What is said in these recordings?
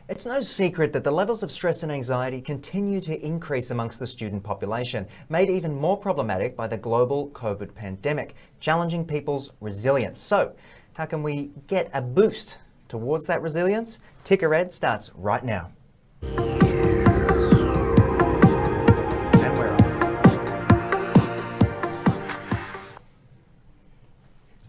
It's no secret that the levels of stress and anxiety continue to increase amongst the student population, made even more problematic by the global COVID pandemic, challenging people's resilience. So, how can we get a boost towards that resilience? Ticker Ed starts right now. And we're off.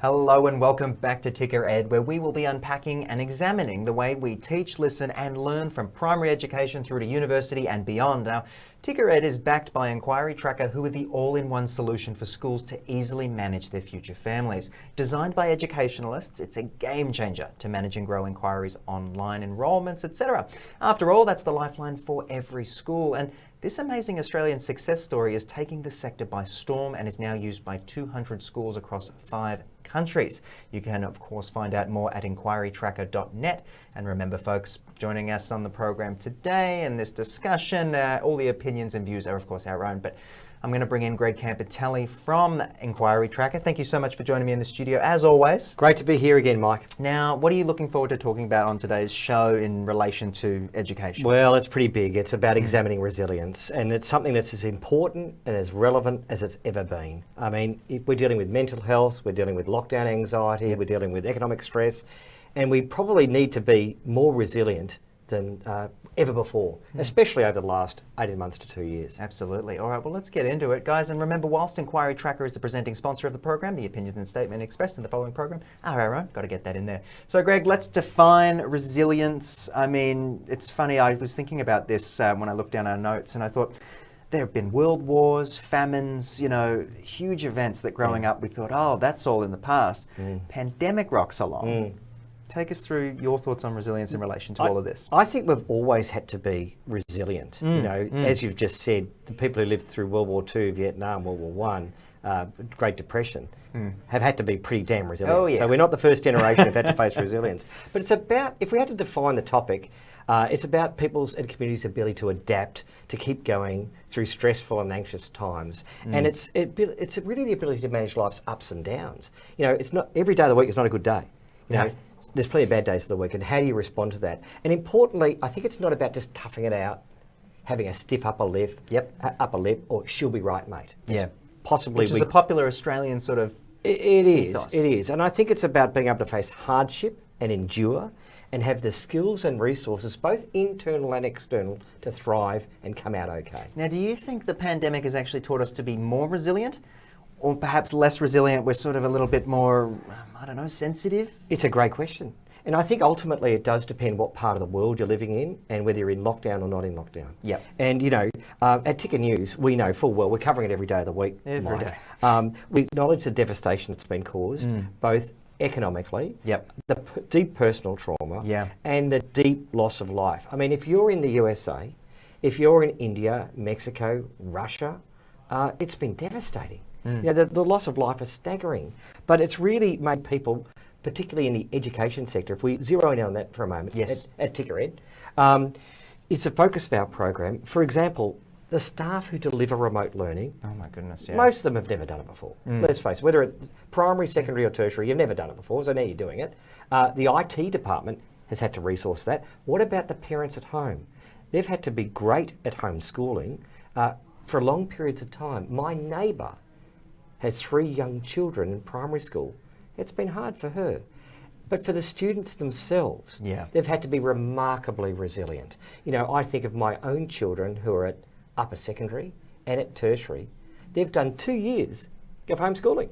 Hello and welcome back to Ticker Ed, where we will be unpacking and examining the way we teach, listen and learn from primary education through to university and beyond. Now, Ticker Ed is backed by Inquiry Tracker, who are the all-in-one solution for schools to easily manage their future families. Designed by educationalists, it's a game changer to manage and grow inquiries, online enrolments, etc. After all, that's the lifeline for every school. And this amazing Australian success story is taking the sector by storm and is now used by 200 schools across 5 countries. You can, of course, find out more at inquirytracker.net. And remember, folks, joining us on the program today and this discussion, all the opinions and views are, of course, our own. But I'm going to bring in Greg Campitelli from Inquiry Tracker. Thank you so much for joining me in the studio, as always. Great to be here again, Mike. Now, what are you looking forward to talking about on today's show in relation to education? Well, it's pretty big. It's about examining resilience, and it's something that's as important and as relevant as it's ever been. I mean, we're dealing with mental health, we're dealing with lockdown anxiety, we're dealing with economic stress, and we probably need to be more resilient than ever before, especially over the last 18 months to 2 years. Absolutely. All right, well, let's get into it, guys. And remember, whilst Inquiry Tracker is the presenting sponsor of the program, the opinions and statement expressed in the following program are our own. Got to get that in there. So, Greg, let's define resilience. I mean, it's funny, I was thinking about this when I looked down our notes, and I thought, there have been world wars, famines, you know, huge events that growing up we thought, oh, that's all in the past. Pandemic rocks along. Take us through your thoughts on resilience in relation to all of this. I think we've always had to be resilient. You know, as you've just said, the people who lived through World War II, Vietnam, World War One, Great Depression, have had to be pretty damn resilient. Oh, yeah. So we're not the first generation who've had to face resilience. But it's about, if we had to define the topic, it's about people's and communities' ability to adapt, to keep going through stressful and anxious times. And it's really the ability to manage life's ups and downs. You know, it's not every day of the week is not a good day. You know, there's plenty of bad days of the week, and how do you respond to that? And importantly, I think it's not about just toughing it out, having a stiff upper lip, or she'll be right, mate. Possibly, which is a popular Australian sort of ethos. It is, and I think it's about being able to face hardship and endure, and have the skills and resources, both internal and external, to thrive and come out okay. Now, do you think the pandemic has actually taught us to be more resilient? Or perhaps less resilient, we're sort of a little bit more, I don't know, sensitive? It's a great question. And I think ultimately it does depend what part of the world you're living in and whether you're in lockdown or not in lockdown. Yep. And, you know, at Ticker News, we know full well, we're covering it every day of the week. Every day. We acknowledge the devastation that's been caused, both economically, the deep personal trauma, and the deep loss of life. I mean, if you're in the USA, if you're in India, Mexico, Russia, it's been devastating. You know, the loss of life is staggering, but it's really made people, particularly in the education sector, if we zero in on that for a moment, at Ticker Ed, it's a focus of our program. For example, the staff who deliver remote learning, oh my goodness, most of them have never done it before. Let's face it, whether it's primary, secondary or tertiary, you've never done it before, so now you're doing it. The IT department has had to resource that. What about the parents at home? They've had to be great at homeschooling for long periods of time. My neighbour has 3 young children in primary school. It's been hard for her. But for the students themselves, they've had to be remarkably resilient. You know, I think of my own children who are at upper secondary and at tertiary. They've done 2 years of homeschooling.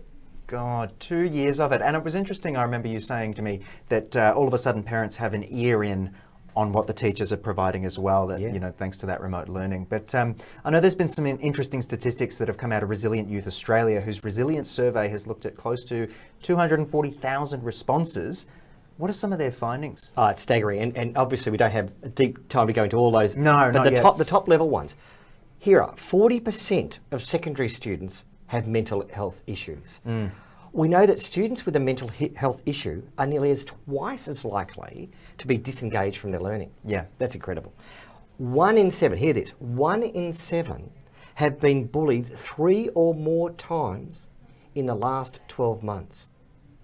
God, 2 years of it. And it was interesting, I remember you saying to me that all of a sudden parents have an ear in on what the teachers are providing as well, that you know, thanks to that remote learning. But I know there's been some interesting statistics that have come out of Resilient Youth Australia, whose resilience survey has looked at close to 240,000 responses. What are some of their findings? It's staggering, and obviously we don't have a deep time to go into all those. No, but not the top level ones. Here are 40% of secondary students have mental health issues. We know that students with a mental health issue are nearly twice as likely to be disengaged from their learning. That's incredible. 1 in 7, hear this, 1 in 7 have been bullied 3 or more times in the last 12 months.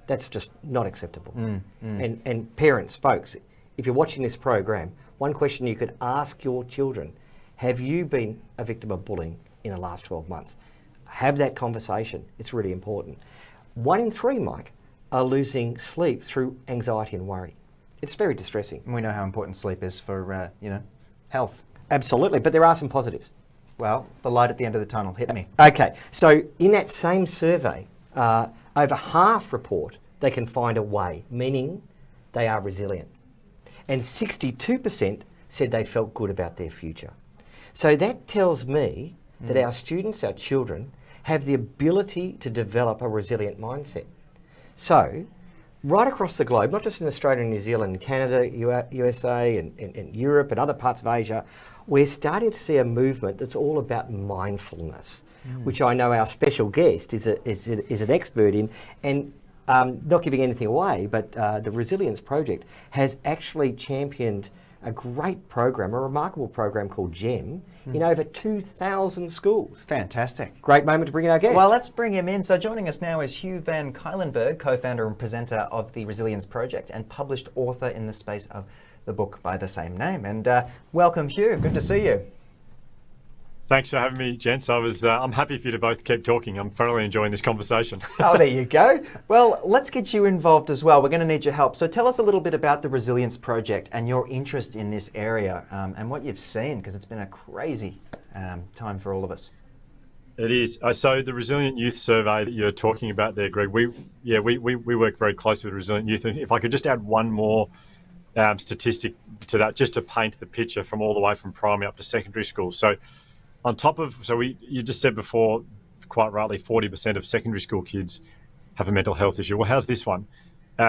That's just not acceptable. And parents, folks, if you're watching this program, one question you could ask your children: have you been a victim of bullying in the last 12 months? Have that conversation. It's really important. 1 in 3, Mike, are losing sleep through anxiety and worry. It's very distressing. We know how important sleep is for, health. Absolutely, but there are some positives. Well, the light at the end of the tunnel, hit me. Okay, so in that same survey, over half report they can find a way, meaning they are resilient. And 62% said they felt good about their future. So that tells me that our students, our children, have the ability to develop a resilient mindset. So, right across the globe, not just in Australia and New Zealand, Canada, USA and Europe and other parts of Asia, we're starting to see a movement that's all about mindfulness, which I know our special guest is an expert in. And not giving anything away, but the Resilience Project has actually championed a great program, a remarkable program called GEM, in over 2,000 schools. Fantastic. Great moment to bring in our guest. Well, let's bring him in. So joining us now is Hugh van Cuylenburg, co-founder and presenter of the Resilience Project and published author in the space of the book by the same name. And welcome, Hugh. Good to see you. Thanks for having me, gents. I'm happy for you to both keep talking. I'm thoroughly enjoying this conversation. Oh, there you go. Well, let's get you involved as well. We're going to need your help. So tell us a little bit about the Resilience Project and your interest in this area and what you've seen, because it's been a crazy time for all of us. It is. So the Resilient Youth Survey that you're talking about there, Greg, we work very closely with Resilient Youth. And if I could just add one more statistic to that, just to paint the picture from all the way from primary up to secondary school. So on top of, you just said before, quite rightly, 40% of secondary school kids have a mental health issue. Well, how's this one?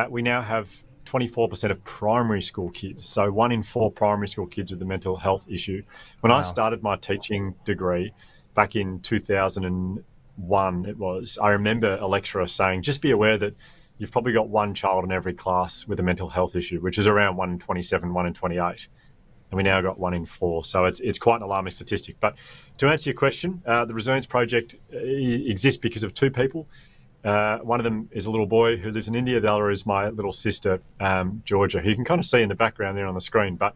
We now have 24% of primary school kids. So 1 in 4 primary school kids with a mental health issue. When I started my teaching degree back in 2001, I remember a lecturer saying, just be aware that you've probably got one child in every class with a mental health issue, which is around 1 in 27, 1 in 28. And we now got 1 in 4. So it's quite an alarming statistic. But to answer your question, the Resilience Project exists because of 2 people. One of them is a little boy who lives in India. The other is my little sister, Georgia, who you can kind of see in the background there on the screen. But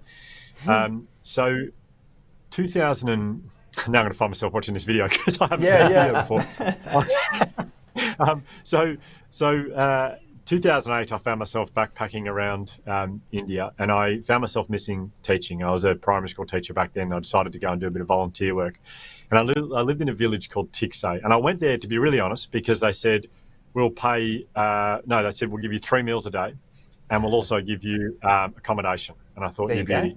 so 2000 and... Now I'm going to find myself watching this video because I haven't seen the video before. 2008, I found myself backpacking around India, and I found myself missing teaching. I was a primary school teacher back then. I decided to go and do a bit of volunteer work. And I lived in a village called Tiksay. And I went there, to be really honest, because they said, we'll pay, they said, we'll give you 3 meals a day, and we'll also give you accommodation. And I thought, there you go.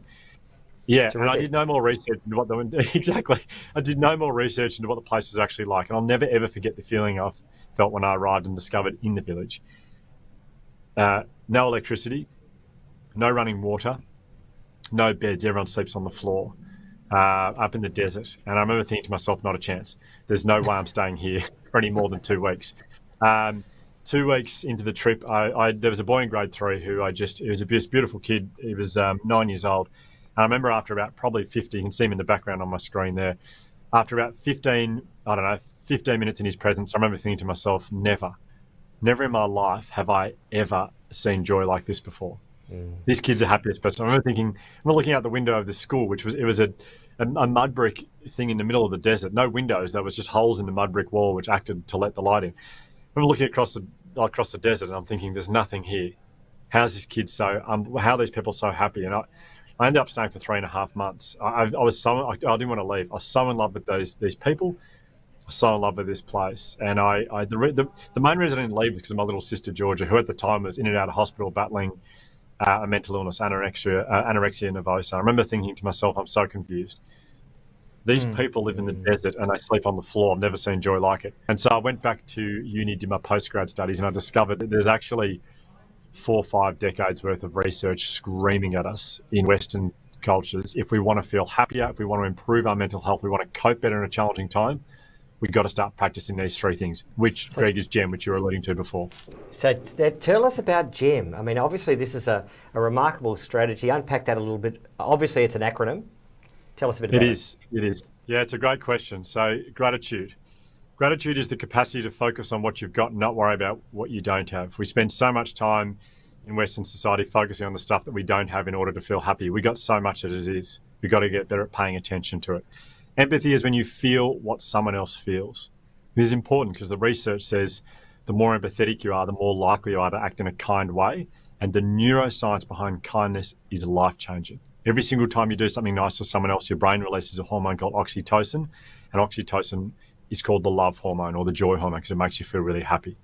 Yeah, and I did no more research into what they were exactly. I did no more research into what the place was actually like, and I'll never ever forget the feeling I felt when I arrived and discovered in the village. No electricity, no running water, no beds. Everyone sleeps on the floor, up in the desert. And I remember thinking to myself, not a chance. There's no way I'm staying here for any more than 2 weeks. 2 weeks into the trip, there was a boy in grade 3 who he was a beautiful kid. He was 9 years old. And I remember after about probably 50, you can see him in the background on my screen there, after about 15 minutes in his presence, I remember thinking to myself, never in my life have I ever seen joy like this before. This kid's the happiest person. I remember looking out the window of the school, which was a mud brick thing in the middle of the desert, no windows, there was just holes in the mud brick wall which acted to let the light in. I remember looking across the desert and I'm thinking, there's nothing here. How's this kid how are these people so happy? And I ended up staying for 3.5 months. I didn't want to leave. I was so in love with these people. I was so in love with this place. And the main reason I didn't leave was because of my little sister Georgia, who at the time was in and out of hospital battling a mental illness, anorexia nervosa. I remember thinking to myself, I'm so confused. These people live in the desert and they sleep on the floor. I've never seen joy like it. And so I went back to uni, did my postgrad studies, and I discovered that there's actually 4 or 5 decades worth of research screaming at us in Western cultures. If we want to feel happier, if we want to improve our mental health, we want to cope better in a challenging time, we've got to start practicing these 3 things, which, Greg, is GEM, which you were alluding to before. So tell us about GEM. I mean, obviously this is a remarkable strategy. Unpack that a little bit. Obviously it's an acronym. Tell us a bit about it. It is. Yeah, it's a great question. So gratitude. Gratitude is the capacity to focus on what you've got and not worry about what you don't have. We spend so much time in Western society focusing on the stuff that we don't have in order to feel happy. We got so much as it is. We've got to get better at paying attention to it. Empathy is when you feel what someone else feels. This is important because the research says the more empathetic you are, the more likely you are to act in a kind way. And the neuroscience behind kindness is life-changing. Every single time you do something nice for someone else, your brain releases a hormone called oxytocin. And oxytocin is called the love hormone or the joy hormone because it makes you feel really happy.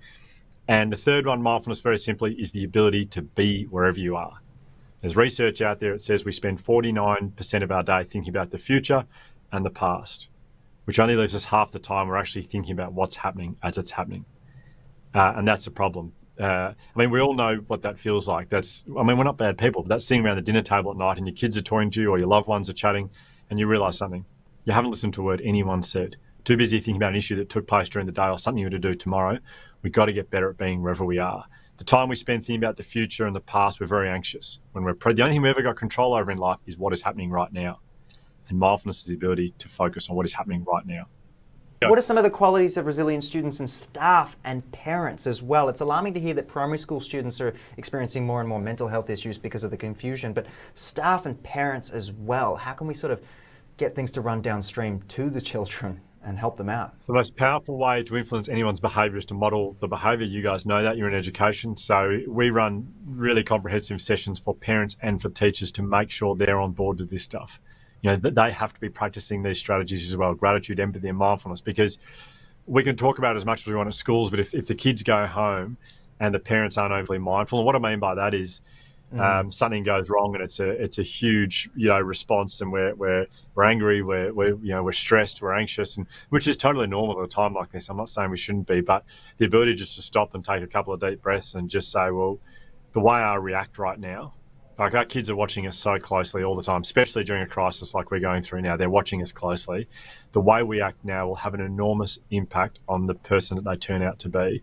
And the third one, mindfulness, very simply, is the ability to be wherever you are. There's research out there that says we spend 49% of our day thinking about the future and the past, which only leaves us half the time we're actually thinking about what's happening as it's happening. And that's a problem. I mean, we all know what that feels like. We're not bad people, but that's sitting around the dinner table at night and your kids are talking to you or your loved ones are chatting and you realise something. You haven't listened to a word anyone said. Too busy thinking about an issue that took place during the day or something you're going to do tomorrow. We've got to get better at being wherever we are. The time we spend thinking about the future and the past, we're very anxious. The only thing we've ever got control over in life is what is happening right now. And mindfulness is the ability to focus on what is happening right now. What are some of the qualities of resilient students and staff and parents as well? It's alarming to hear that primary school students are experiencing more and more mental health issues because of the confusion, but staff and parents as well. How can we sort of get things to run downstream to the children and help them out? The most powerful way to influence anyone's behaviour is to model the behaviour. You guys know that, you're in education. So we run really comprehensive sessions for parents and for teachers to make sure they're on board with this stuff. You know, that they have to be practicing these strategies as well, gratitude, empathy and mindfulness, because we can talk about it as much as we want at schools, but if the kids go home and the parents aren't overly mindful, and what I mean by that is something goes wrong and it's a huge response, and we're angry, we're stressed, we're anxious, and which is totally normal at a time like this. I'm not saying we shouldn't be, but the ability just to stop and take a couple of deep breaths and just say, well, the way I react right now, like our kids are watching us so closely all the time, especially during a crisis like we're going through now. They're watching us closely. The way we act now will have an enormous impact on the person that they turn out to be,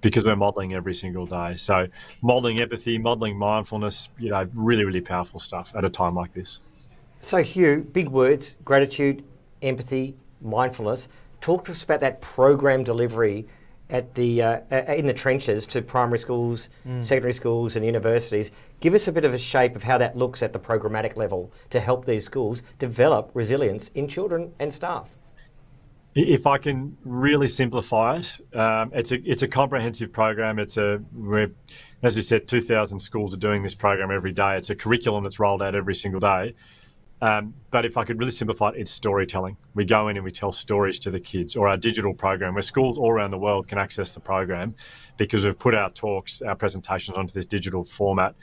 because we're modelling every single day. So modelling empathy, modelling mindfulness, really, really powerful stuff at a time like this. So Hugh, big words, gratitude, empathy, mindfulness. Talk to us about that program delivery at the in the trenches to primary schools, secondary schools and universities. Give us a bit of a shape of how that looks at the programmatic level to help these schools develop resilience in children and staff. If I can really simplify it, it's a comprehensive program. As we said, 2,000 schools are doing this program every day. It's a curriculum that's rolled out every single day. But if I could really simplify it, it's storytelling. We go in and we tell stories to the kids, or our digital program, where schools all around the world can access the program because we've put our talks, our presentations onto this digital format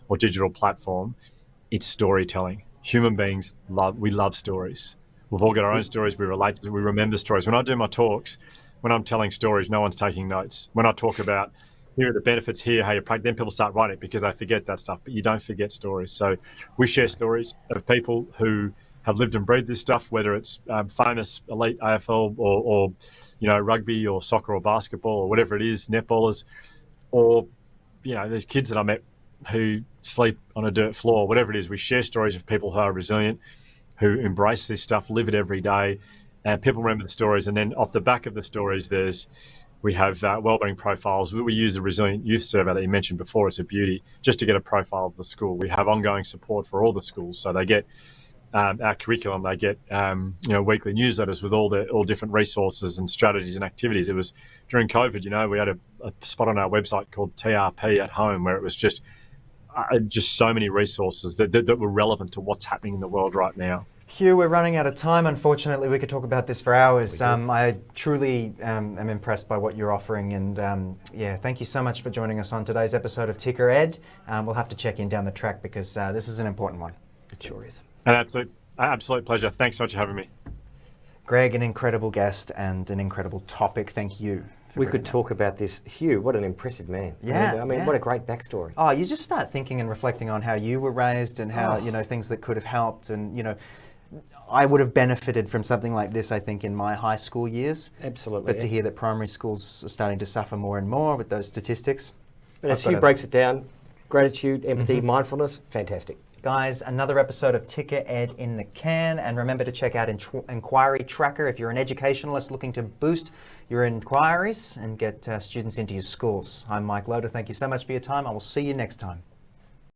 or digital platform. It's storytelling. Human beings love stories. We've all got our own stories. We relate to, we remember stories. When I do my talks, when I'm telling stories, no one's taking notes. When I talk about here are the benefits, here how you practice, then people start writing it because they forget that stuff, but you don't forget stories. So we share stories of people who have lived and breathed this stuff, whether it's famous elite AFL or rugby or soccer or basketball or whatever it is, netballers, or there's kids that I met who sleep on a dirt floor, whatever it is. We share stories of people who are resilient, who embrace this stuff, live it every day, and people remember the stories. And then off the back of the stories, we have wellbeing profiles. We use the Resilient Youth Survey that you mentioned before. It's a beauty just to get a profile of the school. We have ongoing support for all the schools, so they get our curriculum. They get weekly newsletters with all different resources and strategies and activities. It was during COVID. We had a spot on our website called TRP at Home, where it was just so many resources that were relevant to what's happening in the world right now. Hugh, we're running out of time. Unfortunately, we could talk about this for hours. I truly am impressed by what you're offering, and thank you so much for joining us on today's episode of Ticker Ed. We'll have to check in down the track because this is an important one. It sure is. An absolute pleasure. Thanks so much for having me. Greg, an incredible guest and an incredible topic. Thank you. We could talk about this. Hugh, what an impressive man. Yeah. I mean, what a great backstory. Oh, you just start thinking and reflecting on how you were raised and how, things that could have helped. And, I would have benefited from something like this, I think, in my high school years. Absolutely. But to hear that primary schools are starting to suffer more and more with those statistics. But as Hugh breaks it down, gratitude, empathy, mindfulness, fantastic. Guys, another episode of Ticker Ed in the can, and remember to check out Inquiry Tracker if you're an educationalist looking to boost your inquiries and get students into your schools. I'm Mike Loder. Thank you so much for your time. I will see you next time.